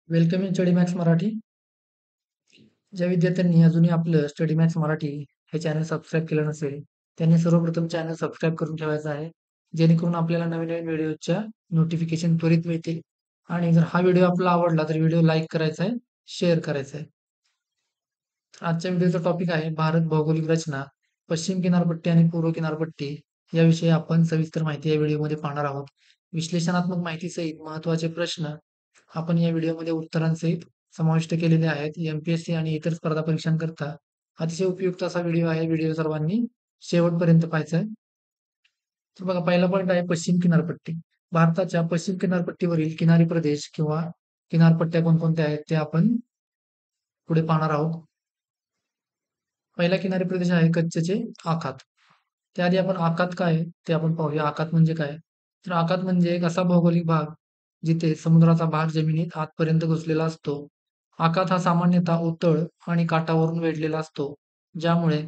Welcome in study max Marathi. ज्या विद्यार्थ्यांनी अजूनही आपलं स्टडी मॅक्स मराठी हे चॅनल सबस्क्राईब केलं नसेल, त्यांनी सर्वप्रथम चॅनल सबस्क्राईब करून ठेवायचं आहे. जेणेकरून आपल्याला नवीन-नवीन व्हिडिओच्या नोटिफिकेशन त्वरित मिळतील. आणि जर हा व्हिडिओ आपल्याला आवडला तर व्हिडिओ लाईक करायचा आहे, शेअर करायचा आहे. आजच्या व्हिडिओचा टॉपिक आहे भारत भौगोलिक रचना, पश्चिम किनारपट्टी आणि पूर्व किनारपट्टी याविषयी आपण सविस्तर माहिती या व्हिडिओमध्ये पाहणार आहोत. विश्लेषणात्मक माहितीसहित महत्त्वाचे प्रश्न आपण या व्हिडिओमध्ये उत्तरांसहित समाविष्ट केलेले आहेत. एम-पी-एस-सी आणि इतर स्पर्धा परीक्षांकरता अतिशय उपयुक्त असा व्हिडिओ आहे. व्हिडिओ सर्वांनी शेवटपर्यंत पाहायचा आहे. तर बघा पहिला पॉईंट आहे पश्चिम किनारपट्टी. भारताच्या पश्चिम किनारपट्टीवरील किनारी प्रदेश किंवा किनारपट्ट्या कोणकोणत्या आहेत ते आपण पुढे पाहणार आहोत. पहिला किनारी प्रदेश आहे कच्छचे आखात. त्याआधी आपण आखात काय आहे ते आपण पाहूया. आखात म्हणजे काय? तर आखात म्हणजे एक असा भौगोलिक भाग जिथे समुद्राचा भाग जमिनीत आतपर्यंत घुसलेला असतो. आखात हा सामान्यतः उथळ आणि काठावरून वेढलेला असतो, ज्यामुळे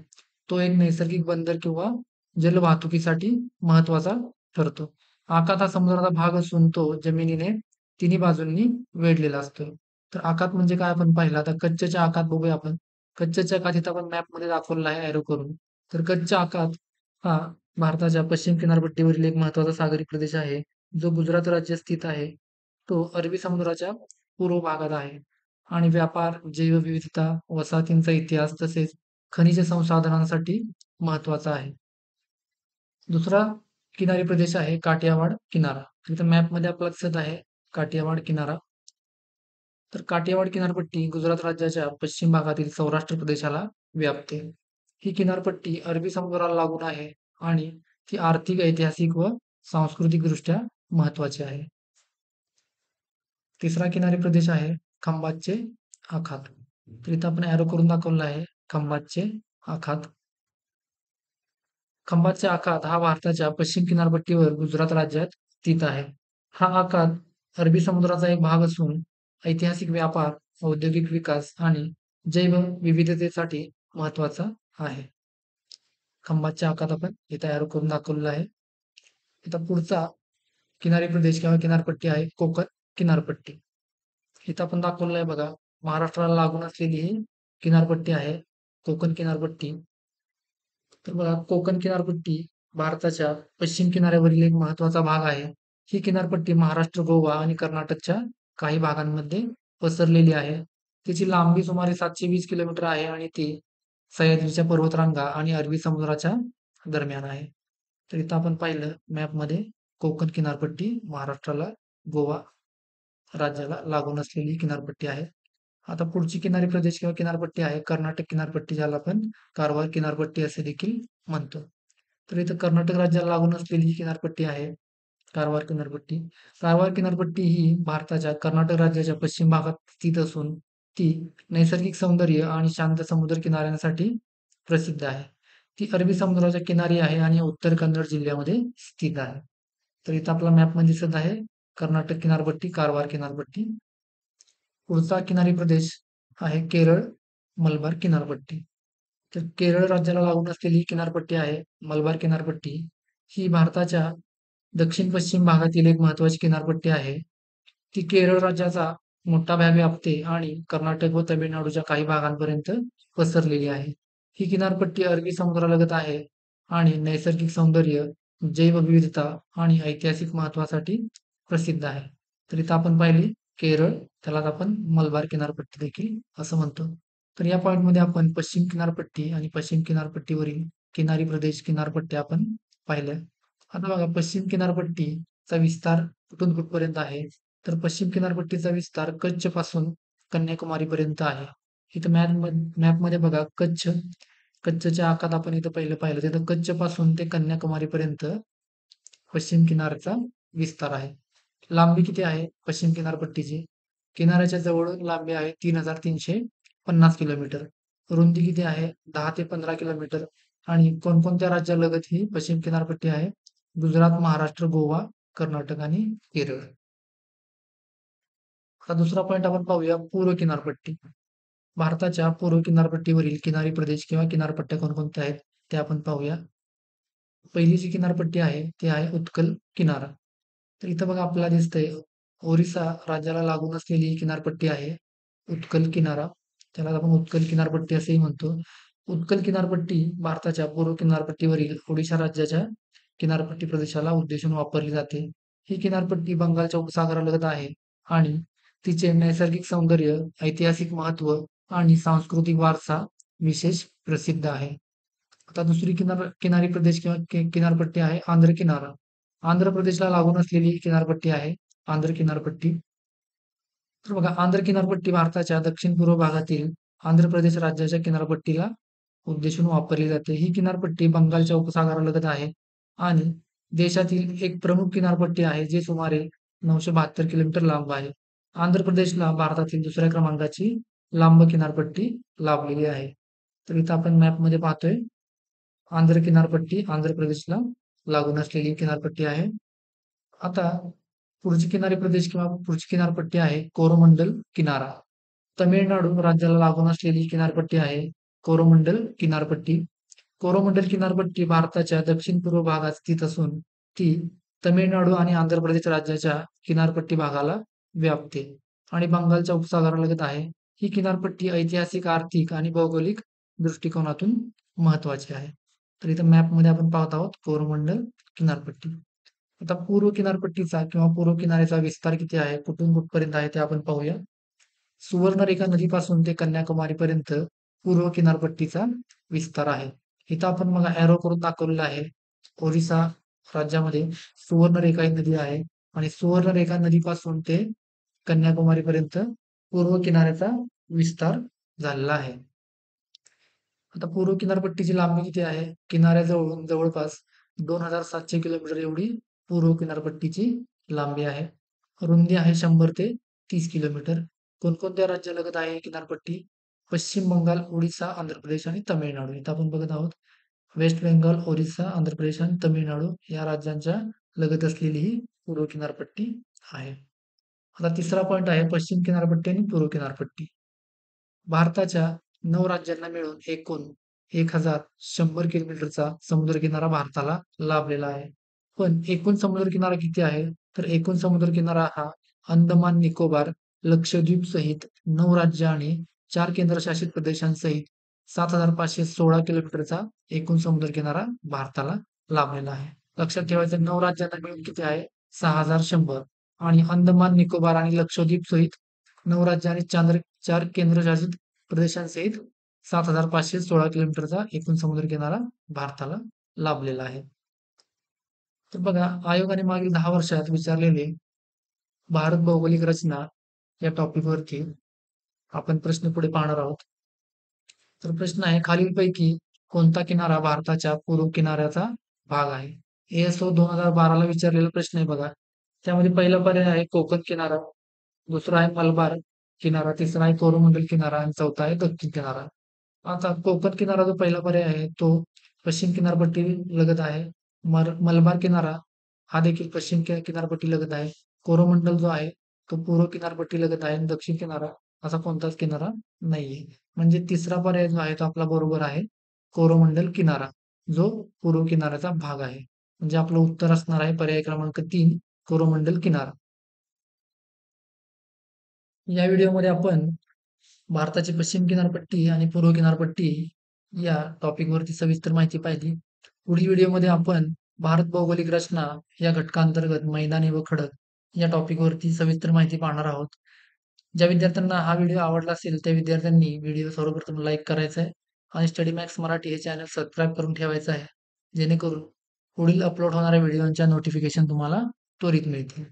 तो एक नैसर्गिक बंदर किंवा जलवाहतुकीसाठी महत्वाचा ठरतो. आखात हा समुद्राचा भाग असून तो जमिनीने तिन्ही बाजूंनी वेढलेला असतो. तर आखात म्हणजे काय आपण पाहिलं. आता कच्छच्या आखात बघूया आपण. कच्छच्या आखात इथं आपण मॅपमध्ये दाखवलेला आहे एरो करून. तर कच्छ आखात हा भारताच्या पश्चिम किनारपट्टीवरील एक महत्त्वाचा सागरी प्रदेश आहे, जो गुजरात राज्यात स्थित आहे. तो अरबी समुद्राच्या पूर्व भागात आहे आणि व्यापार, जैवविविधता, वसाहतींचा इतिहास तसेच खनिज संसाधनांसाठी महत्त्वाचा आहे. दुसरा किनारी प्रदेश आहे काठियावाड किनारा. इथं मॅपमध्ये आपल्याला दिसत आहे काठियावाड किनारा. तर काठियावाड किनारपट्टी गुजरात राज्याच्या पश्चिम भागातील सौराष्ट्र प्रदेशाला व्यापते. ही किनारपट्टी अरबी समुद्राला लागून आहे आणि ती आर्थिक, ऐतिहासिक व सांस्कृतिकदृष्ट्या महत्त्वाची आहे. तिसरा किनारी प्रदेश आहे खंबातचे आखात. तर इथं आपण एरो करून दाखवलेला आहे खंबातचे आखात. खंबातचे आखात हा भारताच्या पश्चिम किनारपट्टीवर गुजरात राज्यात स्थित आहे. हा आखात अरबी समुद्राचा एक भाग असून ऐतिहासिक व्यापार, औद्योगिक विकास आणि जैवविविधतेसाठी महत्त्वाचा आहे. खंबातच्या आखात आपण इथं एरो करून दाखवलेला आहे. आता पुढचा किनारी प्रदेश किंवा किनारपट्टी आहे कोकण किनारपट्टी. इथं आपण दाखवलेलं आहे बघा. महाराष्ट्राला लागून असलेली ही किनारपट्टी आहे कोकण किनारपट्टी. तर बघा कोकण किनारपट्टी भारताच्या पश्चिम किनाऱ्यावरील एक महत्त्वाचा भाग आहे. ही किनारपट्टी महाराष्ट्र, गोवा आणि कर्नाटकच्या काही भागांमध्ये पसरलेली आहे. तिची लांबी सुमारे 720 किलोमीटर आहे आणि ती सह्याद्रीच्या पर्वतरांगा आणि अरबी समुद्राच्या दरम्यान आहे. तर इथं आपण पाहिलं मॅपमध्ये कोकण किनारपट्टी महाराष्ट्राला, गोवा राज्याला लागून असलेली किनारपट्टी आहे. आता पुढची किनारी प्रदेश किंवा किनारपट्टी आहे कर्नाटक किनारपट्टी, ज्याला आपण कारवार किनारपट्टी असे देखील म्हणतो. तर इथं कर्नाटक राज्याला लागून असलेली ही किनारपट्टी आहे कारवार किनारपट्टी. कारवार किनारपट्टी ही भारताच्या कर्नाटक राज्याच्या पश्चिम भागात स्थित असून ती नैसर्गिक सौंदर्य आणि शांत समुद्र किनाऱ्यांसाठी प्रसिद्ध आहे. ती अरबी समुद्राच्या किनारी आहे आणि उत्तर कन्नड जिल्ह्यामध्ये स्थित आहे. तर इथं आपला मॅपमध्ये दिसत आहे कर्नाटक किनारपट्टी, कारवार किनारपट्टी. पुढचा किनारी प्रदेश आहे केरळ, मलबार किनारपट्टी. तर केरळ राज्याला लागून असलेली किनारपट्टी आहे मलबार किनारपट्टी. ही भारताच्या दक्षिण-पश्चिम भागातील एक महत्त्वाची किनारपट्टी आहे. ती केरळ राज्याचा मोठा भाग व्यापते आणि कर्नाटक व तामिळनाडूच्या काही भागांपर्यंत पसरलेली आहे. ही किनारपट्टी अरबी समुद्रालगत आहे आणि नैसर्गिक सौंदर्य, जैवविविधता आणि ऐतिहासिक महत्त्वासाठी प्रसिद्ध आहे. तर इथं आपण पाहिली केरळ, त्यालाच आपण मलबार किनारपट्टी देखील असं म्हणतो. तर या पॉईंटमध्ये आपण पश्चिम किनारपट्टी आणि पश्चिम किनारपट्टीवरील किनारी प्रदेश, किनारपट्ट्या आपण पाहिल्या. आता बघा पश्चिम किनारपट्टीचा विस्तार कुठून कुठपर्यंत आहे. तर पश्चिम किनारपट्टीचा विस्तार कच्छ पासून कन्याकुमारीपर्यंत आहे. इथं मॅपमध्ये बघा कच्छच्या आखात आपण इथं पहिलं पाहिलं तिथं कच्छ पासून ते कन्याकुमारीपर्यंत पश्चिम किनारचा विस्तार आहे. लांबी किती आहे पश्चिम किनारपट्टीची? किनाऱ्याच्या जवळ लांबी आहे 3,350 किलोमीटर. रुंदी किती आहे? 10 ते 15 किलोमीटर. आणि कोणकोणत्या राज्यालगत ही पश्चिम किनारपट्टी आहे? गुजरात, महाराष्ट्र, गोवा, कर्नाटक आणि केरळ. आता दुसरा पॉईंट आपण पाहूया पूर्व किनारपट्टी. भारताच्या पूर्व किनारपट्टीवरील किनारी प्रदेश किंवा किनारपट्ट्या कोणकोणत्या आहेत ते आपण पाहूया. पहिली जी किनारपट्टी आहे ती आहे उत्कल किनारा. तर इथं बघा आपल्याला दिसतंय ओरिसा राज्याला लागून असलेली ही किनारपट्टी आहे उत्कल किनारा. त्याला आपण उत्कल किनारपट्टी असेही म्हणतो. उत्कल किनारपट्टी भारताच्या पूर्व किनारपट्टीवरील ओडिशा राज्याच्या किनारपट्टी प्रदेशाला उद्देशून वापरली जाते. ही किनारपट्टी बंगालच्या उपसागरालगत आहे आणि तिचे नैसर्गिक सौंदर्य, ऐतिहासिक महत्त्व आणि सांस्कृतिक वारसा विशेष प्रसिद्ध आहे. आता दुसरी किनारी प्रदेश किंवा किनारपट्टी आहे आंध्र किनारा. आंध्र प्रदेशला लागून असलेली ही किनारपट्टी आहे आंध्र किनारपट्टी. तर बघा आंध्र किनारपट्टी भारताच्या दक्षिण-पूर्व भागातील आंध्र प्रदेश राज्याच्या किनारपट्टीला उद्देशून वापरली जाते. ही किनारपट्टी बंगालच्या उपसागरालगत आहे आणि देशातील एक प्रमुख किनारपट्टी आहे, जी सुमारे 972 किलोमीटर लांब आहे. आंध्र प्रदेशला भारतातील दुसऱ्या क्रमांकाची लांब किनारपट्टी लाभलेली आहे. तर इथं आपण मॅपमध्ये पाहतोय आंध्र किनारपट्टी आंध्र प्रदेशला लागून असलेली किनारपट्टी आहे. आता पुढची किनारी प्रदेश किंवा पुढची किनारपट्टी आहे कोरोमंडल किनारा. तमिळनाडू राज्याला लागून असलेली किनारपट्टी आहे कोरोमंडल किनारपट्टी. कोरोमंडल किनारपट्टी भारताच्या दक्षिण-पूर्व भागात स्थित असून ती तमिळनाडू आणि आंध्र प्रदेश राज्याच्या किनारपट्टी भागाला व्यापते आणि बंगालच्या उपसागरालगत आहे. ही किनारपट्टी ऐतिहासिक, आर्थिक आणि भौगोलिक दृष्टिकोनातून महत्वाची आहे. तर इथं मॅपमध्ये आपण पाहत आहोत कोरोमंडल किनारपट्टी. आता पूर्व किनारपट्टीचा किंवा पूर्व किनाऱ्याचा विस्तार किती आहे, कुठून कुठपर्यंत आहे ते आपण पाहूया. सुवर्णरेखा नदीपासून ते कन्याकुमारीपर्यंत पूर्व किनारपट्टीचा विस्तार आहे. इथं आपण बघा एरो करून दाखवलेलं आहे. ओरिसा राज्यामध्ये सुवर्णरेखा ही नदी आहे आणि सुवर्णरेखा नदीपासून ते कन्याकुमारीपर्यंत पूर्व किनाऱ्याचा विस्तार झालेला आहे. आता पूर्व किनारपट्टीची लांबी किती आहे? किनाऱ्याजवळून जवळपास 2700 किलोमीटर एवढी पूर्व किनारपट्टीची लांबी आहे. रुंदी आहे 100 ते 30 किलोमीटर. कोणकोणत्या राज्यालगत आहे ही किनारपट्टी? पश्चिम बंगाल, ओडिशा, आंध्र प्रदेश आणि तमिळनाडू. इथं आपण बघत आहोत. वेस्ट बेंगॉल, ओरिसा, आंध्र प्रदेश आणि तमिळनाडू या राज्यांच्या लगत असलेली ही पूर्व किनारपट्टी आहे. आता तिसरा पॉइंट आहे पश्चिम किनारपट्टी आणि पूर्व किनारपट्टी. भारताच्या 9 राज्यांना मिळून एकूण 1100 किलोमीटरचा समुद्रकिनारा भारताला लाभलेला आहे. पण एकूण समुद्रकिनारा किती आहे? तर एकूण समुद्रकिनारा हा अंदमान निकोबार, लक्षद्वीप सहित 9 राज्य आणि 4 केंद्रशासित प्रदेशांसहित 7516 किलोमीटरचा एकूण समुद्रकिनारा भारताला लाभलेला आहे. लक्षात ठेवायचं 9 राज्यांना मिळून किती आहे? 6100 आणि अंदमान निकोबार आणि लक्षद्वीप सहित 9 राज्य आणि 4 केंद्रशासित प्रदेशांसहित 7516 किलोमीटरचा एकूण समुद्रकिनारा भारताला लाभलेला आहे. तर बघा आयोगाने मागील 10 वर्षात विचारलेले भारत भौगोलिक रचना या टॉपिकवरती आपण प्रश्न पुढे पाहणार आहोत. तर प्रश्न आहे खालीलपैकी कोणता किनारा भारताच्या पूर्व किनाऱ्याचा भाग आहे? ASO 2012 ला विचारलेला प्रश्न आहे बघा. त्यामध्ये पहिला पर्याय आहे कोकण किनारा, दुसरा आहे मलबार किनारा, तिसरा आहे कोरोमंडल किनारा आणि चौथा आहे दक्षिण किनारा. आता कोकण किनारा जो पहिला पर्याय आहे तो पश्चिम किनारपट्टी लगत आहे. मलबार किनारा हा देखील पश्चिम किनारपट्टी लगत आहे. कोरोमंडल जो आहे तो पूर्व किनारपट्टी लगत आहे आणि दक्षिण किनारा असा कोणताच किनारा नाहीये. म्हणजे तिसरा पर्याय जो आहे तो आपला बरोबर आहे कोरोमंडल किनारा जो पूर्व किनाऱ्याचा भाग आहे. म्हणजे आपलं उत्तर असणार आहे पर्याय क्रमांक 3 कोरोमंडल किनारा. या व्हिडिओमध्ये आपण भारताची पश्चिम किनारपट्टी आणि पूर्व किनारपट्टी या टॉपिकवरती सविस्तर माहिती पाहिली. पुढील व्हिडिओमध्ये आपण भारत भौगोलिक रचना या घटकांतर्गत मैदानी व खडक या टॉपिकवरती सविस्तर माहिती पाहणार आहोत. ज्या विद्यार्थ्यांना हा व्हिडिओ आवडला असेल त्या विद्यार्थ्यांनी व्हिडिओ सर्वप्रथम लाईक करायचा आहे आणि स्टडी मॅक्स मराठी हे चॅनल सबस्क्राईब करून ठेवायचं आहे जेणेकरून पुढील अपलोड होणाऱ्या व्हिडिओच्या नोटिफिकेशन तुम्हाला त्वरित मिळतील.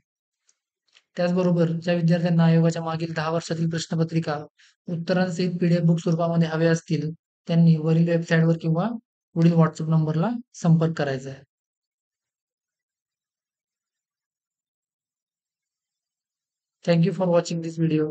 त्याचबरोबर ज्या विद्यार्थ्यांना आयोगाच्या मागील 10 वर्षातील प्रश्नपत्रिका उत्तरांसहित PDF बुक स्वरूपामध्ये हवे असतील त्यांनी वरील वेबसाईटवर किंवा पुढील व्हॉट्सअप नंबरला संपर्क करायचा आहे. Thank you for watching this video.